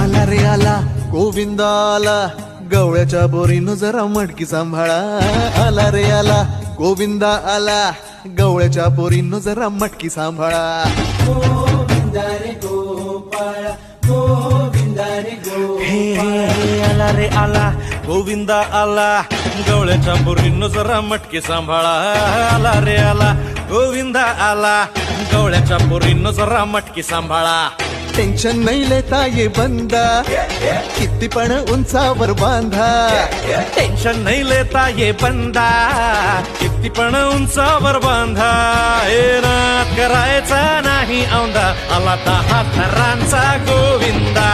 आला रे आला गोविंदा आला, गवळ्याच्या बोरीनं जरा मटकी सांभाळा. आला रे आला गोविंदा आला, गवळ्याच्या बोरीनं जरा मटकी सांभाळा. गोविंदा रे गोपाळ, गोविंदा रे गोपाळ. आला रे आला गोविंदा आला, गवळ्याच्या बोरीनं जरा मटकी सांभाळा. आला रे आला गोविंदा आला, गवळ्याच्या बोरीनं जरा मटकी सांभाळा. टेन्शन नाही लेता ये बंदा, किती पण उंचावर बांधा. टेन्शन नाही लेता ये बंदा, किती पण उंचावर बांधा. हे नाद करायचा नाही औंधा, आला 10 थरांचा गोविंदा.